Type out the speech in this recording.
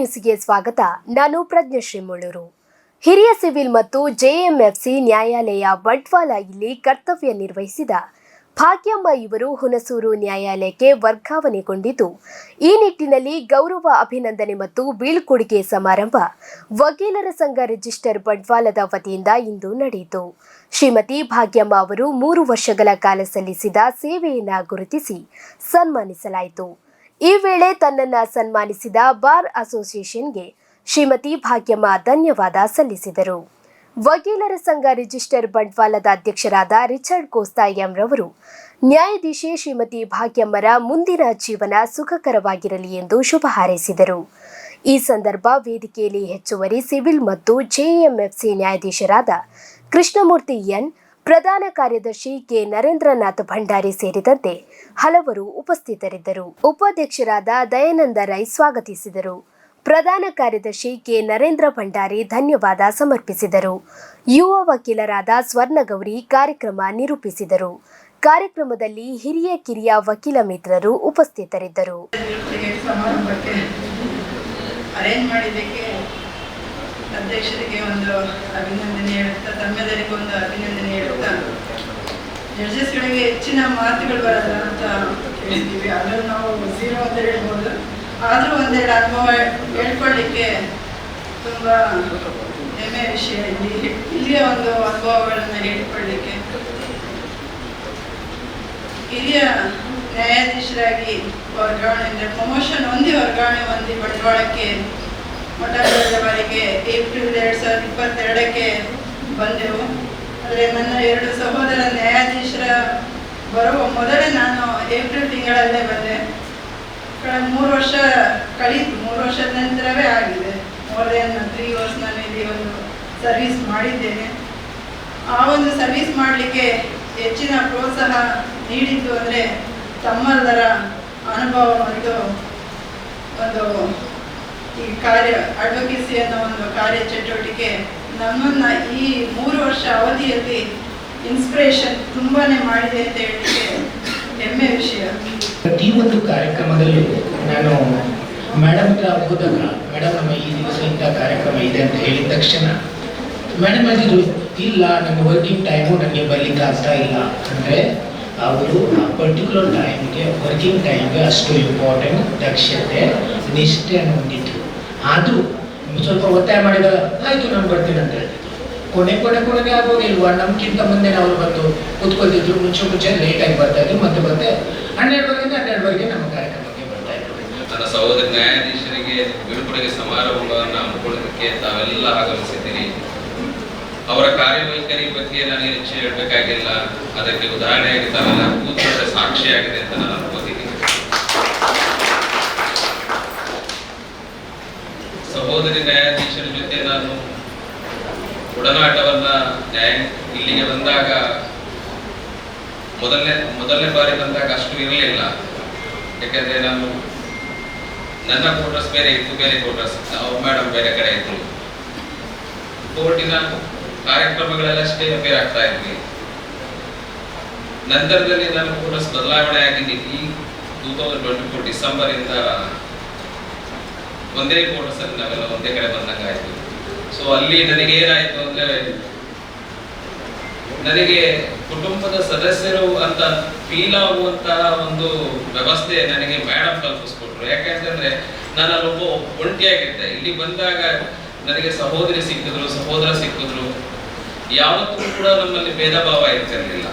ನ್ಯೂಸ್ಗೆ ಸ್ವಾಗತ. ನಾನು ಪ್ರಜ್ಞಶ್ರೀ ಮುಳ್ಳೂರು. ಹಿರಿಯ ಸಿವಿಲ್ ಮತ್ತು ಜೆಎಂಎಫ್ಸಿ ನ್ಯಾಯಾಲಯ ಬಂಟ್ವಾಳ ಇಲ್ಲಿ ಕರ್ತವ್ಯ ನಿರ್ವಹಿಸಿದ ಭಾಗ್ಯಮ್ಮ ಇವರು ಹುಣಸೂರು ನ್ಯಾಯಾಲಯಕ್ಕೆ ವರ್ಗಾವಣೆಗೊಂಡಿದ್ದು, ಈ ನಿಟ್ಟಿನಲ್ಲಿ ಗೌರವ ಅಭಿನಂದನೆ ಮತ್ತು ಬೀಳ್ಕೊಡುಗೆ ಸಮಾರಂಭ ವಕೀಲರ ಸಂಘ ರಿಜಿಸ್ಟರ್ ಬಂಟ್ವಾಳದ ವತಿಯಿಂದ ಇಂದು ನಡೆಯಿತು. ಶ್ರೀಮತಿ ಭಾಗ್ಯಮ್ಮ ಅವರು 3 ವರ್ಷಗಳ ಕಾಲ ಸಲ್ಲಿಸಿದ ಸೇವೆಯನ್ನು ಗುರುತಿಸಿ ಸನ್ಮಾನಿಸಲಾಯಿತು. ಈ ವೇಳೆ ತನ್ನನ್ನು ಸನ್ಮಾನಿಸಿದ ಬಾರ್ ಅಸೋಸಿಯೇಷನ್ಗೆ ಶ್ರೀಮತಿ ಭಾಗ್ಯಮ್ಮ ಧನ್ಯವಾದ ಸಲ್ಲಿಸಿದರು. ವಕೀಲರ ಸಂಘ ರಿಜಿಸ್ಟರ್ ಬಂಟ್ವಾಳದ ಅಧ್ಯಕ್ಷರಾದ ರಿಚರ್ಡ್ ಕೋಸ್ತಾ ಎಂರವರು ನ್ಯಾಯಾಧೀಶೆ ಶ್ರೀಮತಿ ಭಾಗ್ಯಮ್ಮರ ಮುಂದಿನ ಜೀವನ ಸುಖಕರವಾಗಿರಲಿ ಎಂದು ಶುಭ ಹಾರೈಸಿದರು. ಈ ಸಂದರ್ಭ ವೇದಿಕೆಯಲ್ಲಿ ಹೆಚ್ಚುವರಿ ಸಿವಿಲ್ ಮತ್ತು ಜೆಎಂಎಫ್ಸಿ ನ್ಯಾಯಾಧೀಶರಾದ ಕೃಷ್ಣಮೂರ್ತಿ ಎನ್, ಪ್ರಧಾನ ಕಾರ್ಯದರ್ಶಿ ಕೆ ನರೇಂದ್ರನಾಥ್ ಭಂಡಾರಿ ಸೇರಿದಂತೆ ಹಲವರು ಉಪಸ್ಥಿತರಿದ್ದರು. ಉಪಾಧ್ಯಕ್ಷರಾದ ದಯಾನಂದ ರೈ ಸ್ವಾಗತಿಸಿದರು. ಪ್ರಧಾನ ಕಾರ್ಯದರ್ಶಿ ಕೆ ನರೇಂದ್ರ ಭಂಡಾರಿ ಧನ್ಯವಾದ ಸಮರ್ಪಿಸಿದರು. ಯುವ ವಕೀಲರಾದ ಸ್ವರ್ಣಗೌರಿ ಕಾರ್ಯಕ್ರಮ ನಿರೂಪಿಸಿದರು. ಕಾರ್ಯಕ್ರಮದಲ್ಲಿ ಹಿರಿಯ ಕಿರಿಯ ವಕೀಲ ಮಿತ್ರರು ಉಪಸ್ಥಿತರಿದ್ದರು. ಅಧ್ಯಕ್ಷರಿಗೆ ಒಂದು ಅಭಿನಂದನೆ ಹೇಳುತ್ತಾ, ತಮ್ಮೆಲ್ಲರಿಗೂ ಒಂದು ಅಭಿನಂದನೆ ಹೇಳುತ್ತಾ, ಜಡ್ಜಸ್ಗಳಿಗೆ ಹೆಚ್ಚಿನ ಮಾತುಗಳು ಬರಲ್ಲ ಅಂತ ಹೇಳ್ತೀವಿ. ಅದನ್ನು ನಾವು 0 ಅಂತ ಹೇಳ್ಬೋದು. ಆದರೂ ಒಂದೆರಡು ಅನುಭವ ಹೇಳ್ಕೊಳ್ಳಿಕ್ಕೆ ತುಂಬ ಹೆಮ್ಮೆಯ ವಿಷಯ. ಇಲ್ಲಿಯ ಒಂದು ಅನುಭವಗಳನ್ನು ಹೇಳಿಕೊಳ್ಳಿಕ್ಕೆ ಹಿರಿಯ ನ್ಯಾಯಾಧೀಶರಾಗಿ ವರ್ಗಾವಣೆ ಅಂದರೆ ಪ್ರಮೋಷನ್ ಹೊಂದಿ ವರ್ಗಾವಣೆ ಹೊಂದಿ ಬಂಟ್ವಾಳಕ್ಕೆ ಮೊದಲ ಬಾರಿಗೆ ಏಪ್ರಿಲ್ 2022ಕ್ಕೆ ಬಂದೆವು. ಆದರೆ ನನ್ನ 2 ಸಹೋದರ ನ್ಯಾಯಾಧೀಶರ ಬರುವ ಮೊದಲೇ ನಾನು ಏಪ್ರಿಲ್ ತಿಂಗಳಲ್ಲೇ ಬಂದೆ. 3 ವರ್ಷ ಕಳೀತು. 3 ವರ್ಷದ ನಂತರವೇ ಆಗಿದೆ. ಮೋರ್ ದೆನ್ 3 ಇಯರ್ಸ್ ನಾನು ಇಲ್ಲಿ ಒಂದು ಸರ್ವಿಸ್ ಮಾಡಿದ್ದೇನೆ. ಆ ಒಂದು ಸರ್ವಿಸ್ ಮಾಡಲಿಕ್ಕೆ ಹೆಚ್ಚಿನ ಪ್ರೋತ್ಸಾಹ ನೀಡಿದ್ದು ಅಂದರೆ ತಮ್ಮೆಲ್ಲರ ಅನುಭವ ಮತ್ತು ಒಂದು ಈ ಕಾರ್ಯ ಅಡ್ವೊಕೇಸಿ ಅನ್ನೋ ಒಂದು ಕಾರ್ಯ ಚಟುವಟಿಕೆ ನಮ್ಮನ್ನು ಈ 3 ವರ್ಷ ಅವಧಿಯಲ್ಲಿ ಇನ್ಸ್ಪಿರೇಷನ್ ತುಂಬಾ ಮಾಡಿದೆ ಅಂತ ಹೇಳಲಿಕ್ಕೆ ಹೆಮ್ಮೆ ವಿಷಯ. ಪ್ರತಿಯೊಂದು ಕಾರ್ಯಕ್ರಮದಲ್ಲೂ ನಾನು ಮೇಡಮ್ ಹತ್ರ ಹೋದಾಗ, ಮೇಡಮ್ ನಮ್ಮ ಈ ದಿವಸ ಇಂಥ ಕಾರ್ಯಕ್ರಮ ಇದೆ ಅಂತ ಹೇಳಿದ ತಕ್ಷಣ ಮೇಡಮ್ ಹೇಳಿದ್ರು, ಇಲ್ಲ ನನ್ನ ವರ್ಕಿಂಗ್ ಟೈಮು ನನಗೆ ಬರಲಿಕ್ಕೆ ಆಗ್ತಾ ಇಲ್ಲ ಅಂದರೆ ಅವರು ಆ ಪರ್ಟಿಕ್ಯುಲರ್ ಟೈಮ್ಗೆ ವರ್ಕಿಂಗ್ ಟೈಮ್ಗೆ ಅಷ್ಟು ಇಂಪಾರ್ಟೆಂಟ್ ದಕ್ಷತೆ ನಿಷ್ಠೆಯನ್ನು ಹೊಂದಿದ್ರು. ಆದರೂ ಸ್ವಲ್ಪ ಒತ್ತಾಯ ಮಾಡಿದಾಗ ಆಯಿತು ನಾನು ಬರ್ತೀನಿ ಅಂತ ಹೇಳ್ತಿದ್ರು. ಕೊನೆಗೆ ಆಗೋದಿಲ್ವಾ, ನಮ್ಗಿಂತ ಮುಂದೆ ಅವರು ಬಂದು ಕೂತ್ಕೊಳ್ತಿದ್ರು. ಮುಂಚೆ ಲೇಟಾಗಿ ಬರ್ತಾ ಇದ್ರು. ಮತ್ತೆ 12 ನಮ್ಮ ಕಾರ್ಯಕ್ರಮಕ್ಕೆ ಬರ್ತಾ ಇದ್ರು. ನನ್ನ ಸಹೋದರ ನ್ಯಾಯಾಧೀಶರಿಗೆ ಬೀಳ್ಕೊಡುಗೆ ಸಮಾರಂಭವನ್ನು ಹಮ್ಮಿಕೊಳ್ಳೋದಕ್ಕೆ ತಾವೆಲ್ಲ ಆಗಮಿಸಿದ್ದೀರಿ. ಅವರ ಕಾರ್ಯವೈಖರಿ ಬಗ್ಗೆ ನಾನು ಹೆಚ್ಚು ಹೇಳಬೇಕಾಗಿಲ್ಲ. ಅದಕ್ಕೆ ಉದಾಹರಣೆಯಾಗಿ ತಾವೆಲ್ಲ ಕೂತ್ಕೊಂಡ ಸಾಕ್ಷಿಯಾಗಿದೆ ಅಂತ ನಾನು ಅನ್ಕೋತೀನಿ. ಸಹೋದರಿ ನ್ಯಾಯಾಧೀಶರ ಜೊತೆ ನಾನು ಒಡನಾಟವನ್ನ ಇಲ್ಲಿಗೆ ಬಂದಾಗ ಮೊದಲನೇ ಬಾರಿ ಬಂದಾಗ ಅಷ್ಟು ಇರಲಿಲ್ಲ. ಯಾಕಂದ್ರೆ ನನ್ನ ಕ್ವಾರ್ಟರ್ಸ್ ಬೇರೆ ಇತ್ತು, ಬೇರೆ ಕ್ವಾರ್ಟರ್ಸ್ ಮೇಡಮ್ ಬೇರೆ ಕಡೆ ಇತ್ತು. ಕೋರ್ಟಿನ ಕಾರ್ಯಕ್ರಮಗಳೆಲ್ಲಷ್ಟೇ ಬೇರೆ ಆಗ್ತಾ ಇದ್ವಿ. ನಂತರದಲ್ಲಿ ನಾನು ಕ್ವಾರ್ಟರ್ಸ್ ಬದಲಾವಣೆ ಆಗಿದ್ದೀನಿ. 2024 ಡಿಸೆಂಬರ್ ಇಂದ ಒಂದೇ ಕ್ವಾರ್ಟರ್ಸ್ ಅಲ್ಲಿ ನಾವೆಲ್ಲ ಒಂದೇ ಕಡೆ ಬಂದಂಗ ಆಯ್ತು. ಸೊ ಅಲ್ಲಿ ನನಗೆ ಏನಾಯ್ತು ಅಂದ್ರೆ, ನನಗೆ ಕುಟುಂಬದ ಸದಸ್ಯರು ಅಂತ ಫೀಲ್ ಆಗುವಂತಹ ಒಂದು ವ್ಯವಸ್ಥೆ ನನಗೆ ಮೇಡಮ್ ಕಲ್ಪಿಸ್ಕೊಟ್ರು. ಯಾಕೆಂತಂದ್ರೆ ನಾನು ಅಲ್ಲೊಬ್ಬ ಒಂಟಿಯಾಗಿದ್ದೆ. ಇಲ್ಲಿ ಬಂದಾಗ ನನಗೆ ಸಹೋದರಿ ಸಿಕ್ಕಿದ್ರು, ಸಹೋದರ ಸಿಕ್ಕಿದ್ರು. ಯಾವತ್ತೂ ಕೂಡ ನಮ್ಮಲ್ಲಿ ಭೇದ ಭಾವ ಇರ್ತಿರ್ಲಿಲ್ಲ.